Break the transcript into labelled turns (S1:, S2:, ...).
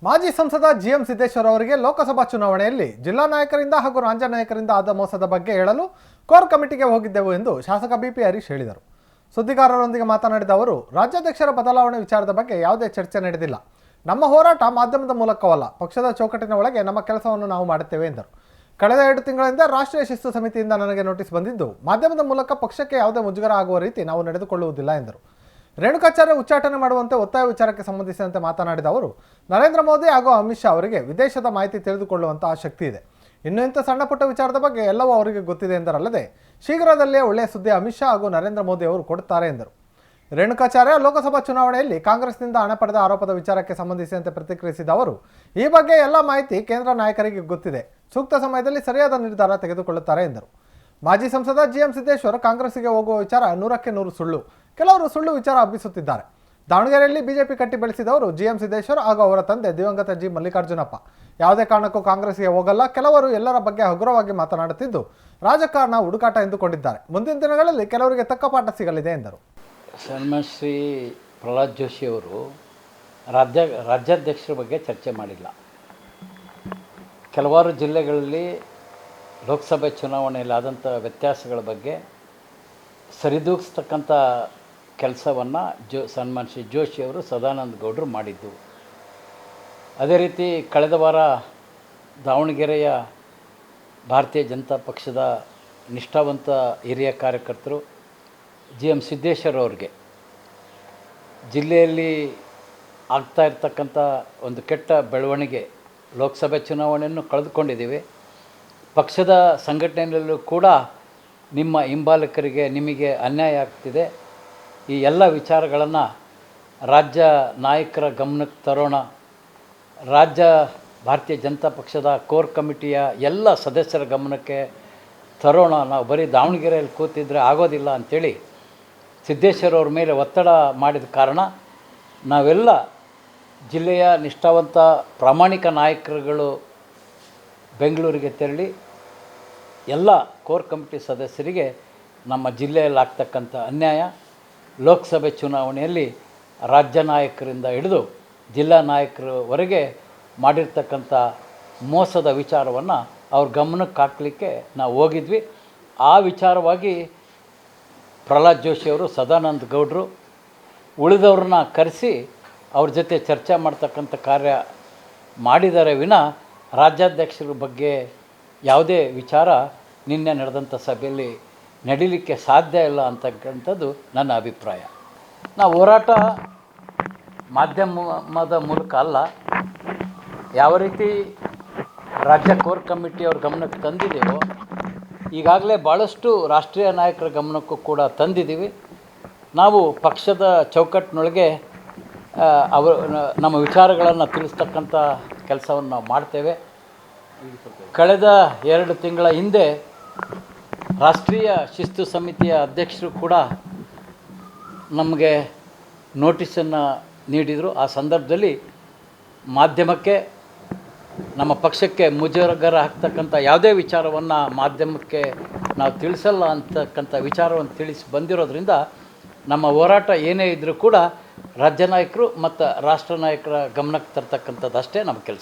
S1: ಮಾಜಿ ಸಂಸದ ಜಿಎಂ ಸಿದ್ದೇಶ್ವರ ಅವರಿಗೆ ಲೋಕಸಭಾ ಚುನಾವಣೆಯಲ್ಲಿ ಜಿಲ್ಲಾ ನಾಯಕರಿಂದ ಹಾಗೂ ರಾಜ್ಯ ನಾಯಕರಿಂದ ಆದ ಮೋಸದ ಬಗ್ಗೆ ಹೇಳಲು ಕೋರ್ ಕಮಿಟಿಗೆ ಹೋಗಿದ್ದೆವು ಎಂದು ಶಾಸಕ ಬಿಪಿ ಹರೀಶ್ ಹೇಳಿದರು. ಸುದ್ದಿಗಾರರೊಂದಿಗೆ ಮಾತನಾಡಿದ ಅವರು, ರಾಜ್ಯಾಧ್ಯಕ್ಷರ ಬದಲಾವಣೆ ವಿಚಾರದ ಬಗ್ಗೆ ಯಾವುದೇ ಚರ್ಚೆ ನಡೆದಿಲ್ಲ. ನಮ್ಮ ಹೋರಾಟ ಮಾಧ್ಯಮದ ಮೂಲಕವಲ್ಲ, ಪಕ್ಷದ ಚೌಕಟ್ಟಿನ ಒಳಗೆ ನಮ್ಮ ಕೆಲಸವನ್ನು ನಾವು ಮಾಡುತ್ತೇವೆ ಎಂದರು. ಕಳೆದ 2 ತಿಂಗಳಿಂದ ರಾಷ್ಟ್ರೀಯ ಶಿಸ್ತು ಸಮಿತಿಯಿಂದ ನನಗೆ ನೋಟಿಸ್ ಬಂದಿದ್ದು, ಮಾಧ್ಯಮದ ಮೂಲಕ ಪಕ್ಷಕ್ಕೆ ಯಾವುದೇ ಮುಜುಗರ ಆಗುವ ರೀತಿ ನಾವು ನಡೆದುಕೊಳ್ಳುವುದಿಲ್ಲ ಎಂದರು. ರೇಣುಕಾಚಾರ್ಯ ಉಚ್ಚಾಟನೆ ಮಾಡುವಂತೆ ಒತ್ತಾಯ ವಿಚಾರಕ್ಕೆ ಸಂಬಂಧಿಸಿದಂತೆ ಮಾತನಾಡಿದ ಅವರು, ನರೇಂದ್ರ ಮೋದಿ ಹಾಗೂ ಅಮಿತ್ ಶಾ ಅವರಿಗೆ ವಿದೇಶದ ಮಾಹಿತಿ ತಿಳಿದುಕೊಳ್ಳುವಂಥ ಆಸಕ್ತಿ ಇದೆ. ಇನ್ನು ಇಂಥ ಸಣ್ಣ ಪುಟ್ಟ ವಿಚಾರದ ಬಗ್ಗೆ ಎಲ್ಲವೂ ಅವರಿಗೆ ಗೊತ್ತಿದೆ ಎಂದರಲ್ಲದೆ, ಶೀಘ್ರದಲ್ಲೇ ಒಳ್ಳೆಯ ಸುದ್ದಿ ಅಮಿತ್ ಶಾ ಹಾಗೂ ನರೇಂದ್ರ ಮೋದಿ ಅವರು ಕೊಡುತ್ತಾರೆ ಎಂದರು. ರೇಣುಕಾಚಾರ್ಯ ಲೋಕಸಭಾ ಚುನಾವಣೆಯಲ್ಲಿ ಕಾಂಗ್ರೆಸ್ನಿಂದ ಹಣ ಪಡೆದ ಆರೋಪದ ವಿಚಾರಕ್ಕೆ ಸಂಬಂಧಿಸಿದಂತೆ ಪ್ರತಿಕ್ರಿಯಿಸಿದ ಅವರು, ಈ ಬಗ್ಗೆ ಎಲ್ಲ ಮಾಹಿತಿ ಕೇಂದ್ರ ನಾಯಕರಿಗೆ ಗೊತ್ತಿದೆ, ಸೂಕ್ತ ಸಮಯದಲ್ಲಿ ಸರಿಯಾದ ನಿರ್ಧಾರ ತೆಗೆದುಕೊಳ್ಳುತ್ತಾರೆ ಎಂದರು. ಮಾಜಿ ಸಂಸದ ಜಿಎಂ ಸಿದ್ದೇಶ್ವರ್ ಕಾಂಗ್ರೆಸ್ಗೆ ಹೋಗುವ ವಿಚಾರ 100ಕ್ಕೆ 100 ಸುಳ್ಳು. ಕೆಲವರು ಸುಳ್ಳು ವಿಚಾರ ಹಬ್ಬಿಸುತ್ತಿದ್ದಾರೆ. ದಾವಣಗೆರೆಯಲ್ಲಿ ಬಿಜೆಪಿ ಕಟ್ಟಿ ಬೆಳೆಸಿದವರು ಜಿಎಂ ಸಿದ್ದೇಶ್ವರ್ ಹಾಗೂ ಅವರ ತಂದೆ ದಿವಂಗತ ಜಿ ಮಲ್ಲಿಕಾರ್ಜುನಪ್ಪ. ಯಾವುದೇ ಕಾರಣಕ್ಕೂ ಕಾಂಗ್ರೆಸ್ಗೆ ಹೋಗಲ್ಲ. ಕೆಲವರು ಎಲ್ಲರ ಬಗ್ಗೆ ಹಗುರವಾಗಿ ಮಾತನಾಡುತ್ತಿದ್ದು ರಾಜಕಾರಣ ಹುಡುಕಾಟ ಎಂದುಕೊಂಡಿದ್ದಾರೆ. ಮುಂದಿನ ದಿನಗಳಲ್ಲಿ ಕೆಲವರಿಗೆ ತಕ್ಕ ಪಾಠ ಸಿಗಲಿದೆ ಎಂದರು.
S2: ಸನ್ಮಾನ್ಯ ಪ್ರಹ್ಲಾದ್ ಜೋಶಿ ಅವರು ರಾಜ್ಯಾಧ್ಯಕ್ಷರ ಬಗ್ಗೆ ಚರ್ಚೆ ಮಾಡಿಲ್ಲ. ಕೆಲವಾರು ಜಿಲ್ಲೆಗಳಲ್ಲಿ ಲೋಕಸಭೆ ಚುನಾವಣೆಯಲ್ಲಿ ಆದಂಥ ವ್ಯತ್ಯಾಸಗಳ ಬಗ್ಗೆ ಸರಿದೂಗಿಸ್ತಕ್ಕಂಥ ಕೆಲಸವನ್ನು ಸನ್ಮಾನ್ಯ ಜೋಶಿ ಅವರು ಸದಾನಂದ ಗೌಡರು ಮಾಡಿದ್ದು. ಅದೇ ರೀತಿ ಕಳೆದ ವಾರ ದಾವಣಗೆರೆಯ ಭಾರತೀಯ ಜನತಾ ಪಕ್ಷದ ನಿಷ್ಠಾವಂತ ಹಿರಿಯ ಕಾರ್ಯಕರ್ತರು ಜಿಎಂ ಸಿದ್ದೇಶ್ವರ ಅವ್ರಿಗೆ ಜಿಲ್ಲೆಯಲ್ಲಿ ಆಗ್ತಾ ಇರ್ತಕ್ಕಂಥ ಒಂದು ಕೆಟ್ಟ ಬೆಳವಣಿಗೆ, ಲೋಕಸಭೆ ಚುನಾವಣೆಯನ್ನು ಕಳೆದುಕೊಂಡಿದ್ದೀವಿ, ಪಕ್ಷದ ಸಂಘಟನೆಯಲ್ಲೂ ಕೂಡ ನಿಮ್ಮ ಹಿಂಬಾಲಕರಿಗೆ ನಿಮಗೆ ಅನ್ಯಾಯ ಆಗ್ತಿದೆ, ಈ ಎಲ್ಲ ವಿಚಾರಗಳನ್ನು ರಾಜ್ಯ ನಾಯಕರ ಗಮನಕ್ಕೆ ತರೋಣ, ರಾಜ್ಯ ಭಾರತೀಯ ಜನತಾ ಪಕ್ಷದ ಕೋರ್ ಕಮಿಟಿಯ ಎಲ್ಲ ಸದಸ್ಯರ ಗಮನಕ್ಕೆ ತರೋಣ, ನಾವು ಬರೀ ದಾವಣಗೆರೆಯಲ್ಲಿ ಕೂತಿದ್ರೆ ಆಗೋದಿಲ್ಲ ಅಂಥೇಳಿ ಸಿದ್ದೇಶ್ವರ ಅವ್ರ ಮೇಲೆ ಒತ್ತಡ ಮಾಡಿದ ಕಾರಣ ನಾವೆಲ್ಲ ಜಿಲ್ಲೆಯ ನಿಷ್ಠಾವಂತ ಪ್ರಾಮಾಣಿಕ ನಾಯಕರುಗಳು ಬೆಂಗಳೂರಿಗೆ ತೆರಳಿ ಎಲ್ಲ ಕೋರ್ ಕಮಿಟಿ ಸದಸ್ಯರಿಗೆ ನಮ್ಮ ಜಿಲ್ಲೆಯಲ್ಲಿ ಆಗ್ತಕ್ಕಂಥ ಅನ್ಯಾಯ, ಲೋಕಸಭೆ ಚುನಾವಣೆಯಲ್ಲಿ ರಾಜ್ಯ ನಾಯಕರಿಂದ ಹಿಡಿದು ಜಿಲ್ಲಾ ನಾಯಕರವರೆಗೆ ಮಾಡಿರ್ತಕ್ಕಂಥ ಮೋಸದ ವಿಚಾರವನ್ನು ಅವ್ರ ಗಮನಕ್ಕೆ ಹಾಕಲಿಕ್ಕೆ ನಾವು ಹೋಗಿದ್ವಿ. ಆ ವಿಚಾರವಾಗಿ ಪ್ರಹ್ಲಾದ್ ಜೋಶಿ ಅವರು ಸದಾನಂದ ಗೌಡರು ಉಳಿದವ್ರನ್ನ ಕರೆಸಿ ಅವ್ರ ಜೊತೆ ಚರ್ಚೆ ಮಾಡ್ತಕ್ಕಂಥ ಕಾರ್ಯ ಮಾಡಿದ್ದಾರೆ ವಿನ ರಾಜ್ಯಾಧ್ಯಕ್ಷರ ಬಗ್ಗೆ ಯಾವುದೇ ವಿಚಾರ ನಿನ್ನೆ ನಡೆದಂಥ ಸಭೆಯಲ್ಲಿ ನಡೀಲಿಕ್ಕೆ ಸಾಧ್ಯ ಇಲ್ಲ ಅಂತಕ್ಕಂಥದ್ದು ನನ್ನ ಅಭಿಪ್ರಾಯ. ನಾವು ಹೋರಾಟ ಮಾಧ್ಯಮದ ಮೂಲಕ ಅಲ್ಲ, ಯಾವ ರೀತಿ ರಾಜ್ಯ ಕೋರ್ ಕಮಿಟಿಯವ್ರ ಗಮನಕ್ಕೆ ತಂದಿದ್ದೀವೋ ಈಗಾಗಲೇ ಭಾಳಷ್ಟು ರಾಷ್ಟ್ರೀಯ ನಾಯಕರ ಗಮನಕ್ಕೂ ಕೂಡ ತಂದಿದ್ದೀವಿ. ನಾವು ಪಕ್ಷದ ಚೌಕಟ್ಟಿನೊಳಗೆ ನಮ್ಮ ವಿಚಾರಗಳನ್ನು ತಿಳಿಸ್ತಕ್ಕಂಥ ಕೆಲಸವನ್ನು ನಾವು ಮಾಡ್ತೇವೆ. ಕಳೆದ 2 ತಿಂಗಳ ಹಿಂದೆ ರಾಷ್ಟ್ರೀಯ ಶಿಸ್ತು ಸಮಿತಿಯ ಅಧ್ಯಕ್ಷರು ಕೂಡ ನಮಗೆ ನೋಟಿಸನ್ನು ನೀಡಿದರು. ಆ ಸಂದರ್ಭದಲ್ಲಿ ಮಾಧ್ಯಮಕ್ಕೆ, ನಮ್ಮ ಪಕ್ಷಕ್ಕೆ ಮುಜುಗರ ಆಗ್ತಕ್ಕಂಥ ಯಾವುದೇ ವಿಚಾರವನ್ನು ಮಾಧ್ಯಮಕ್ಕೆ ನಾವು ತಿಳಿಸಲ್ಲ ಅಂತಕ್ಕಂಥ ವಿಚಾರವನ್ನು ತಿಳಿಸಿ ಬಂದಿರೋದ್ರಿಂದ ನಮ್ಮ ಹೋರಾಟ ಏನೇ ಇದ್ದರೂ ಕೂಡ ರಾಜ್ಯ ನಾಯಕರು ಮತ್ತು ರಾಷ್ಟ್ರ ನಾಯಕರ ಗಮನಕ್ಕೆ ತರ್ತಕ್ಕಂಥದ್ದು ಅಷ್ಟೇ ನಮ್ಮ ಕೆಲಸ.